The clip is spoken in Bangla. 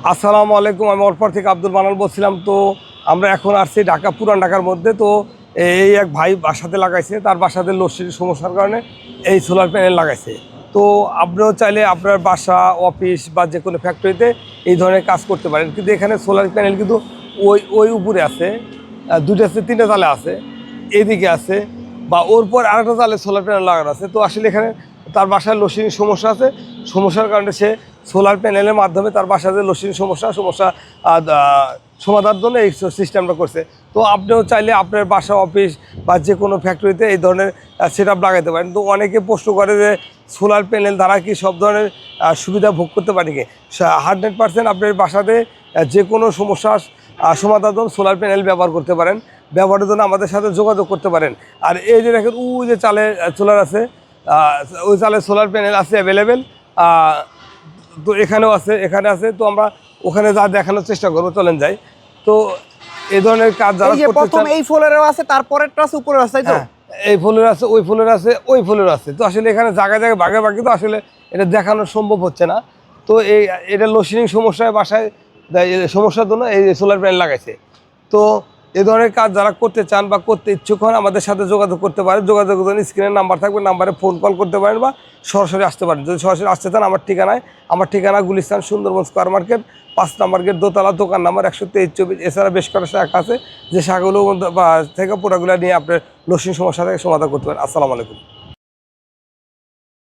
আসসালামু আলাইকুম। আমি অল্পর থেকে আব্দুল মানান বলছিলাম। তো আমরা এখন আসছি ঢাকা, পুরান ঢাকার মধ্যে। তো এই এক ভাই বাসাতে লাগাইছে, তার বাসাতে লোডশেডিং সমস্যার কারণে এই সোলার প্যানেল লাগাইছে। তো আপনিও চাইলে আপনার বাসা, অফিস বা যে কোনো ফ্যাক্টরিতে এই ধরনের কাজ করতে পারেন। কিন্তু এখানে সোলার প্যানেল কিন্তু ওই উপরে আছে, দুইটা আছে, তিনটা তালে আছে, এদিকে আছে, বা ওর পর আরেকটা তালে সোলার প্যানেল লাগানো আছে। তো আসলে এখানে তার বাসায় লোডশেডিং সমস্যা আছে, সমস্যার কারণে সে সোলার প্যানেলের মাধ্যমে তার বাসাতে লোডশেডিং সমস্যা সমাধানের জন্য এই সিস্টেমটা করছে। তো আপনিও চাইলে আপনার বাসা, অফিস বা যে কোনো ফ্যাক্টরিতে এই ধরনের সেট আপ লাগাইতে পারেন। তো অনেকে প্রশ্ন করে যে সোলার প্যানেল দ্বারা কি সব ধরনের সুবিধা ভোগ করতে পারি কি? 100% আপনার বাসাতে যে কোনো সমস্যা সমাধানের জন্য সোলার প্যানেল ব্যবহার করতে পারেন। ব্যবহারের জন্য আমাদের সাথে যোগাযোগ করতে পারেন। আর এই যে দেখেন, ওই যে চালে সোলার আছে, ওই চালে সোলার প্যানেল আছে অ্যাভেলেবেল। তো এখানেও আছে, এখানে আছে। তো আমরা ওখানে যা দেখানোর চেষ্টা করবো, চলেন যাই। তো এই ধরনের কাজ যারা করতে চান, এই ফ্লোরেও আছে, তারপরেরটা আছে উপরে আছে, তাই তো? এই ফুলের আছে, ওই ফুলের আছে, ওই ফুলের আছে। তো আসলে এখানে জায়গায় জায়গায় ভাগে ভাগে, তো আসলে এটা দেখানো সম্ভব হচ্ছে না। তো এটা লোডশেডিং সমস্যায় বাসায় সমস্যার জন্য এই সোলার প্যানেল লাগাইছে। তো এই ধরনের কাজ যারা করতে চান বা করতে ইচ্ছুক হন, আমাদের সাথে যোগাযোগ করতে পারেন। যোগাযোগের জন্য স্ক্রিনের নাম্বার থাকবে, নাম্বারে ফোন কল করতে পারেন বা সরাসরি আসতে পারেন। যদি সরাসরি আসতে চান, আমার ঠিকানা গুলিস্তান সুন্দরবন স্কোয়ার মার্কেট, 5 নম্বর গেট, দোতলা, দোকান নাম্বার 123-24। এছাড়া বেশ কয়েকটা শাখা আছে, যে শাখাগুলো থেকে প্রোডাক্টগুলো নিয়ে আপনার লোডশেডিং সমস্যা থেকে সমাধান করতে পারেন। আসসালামু আলাইকুম।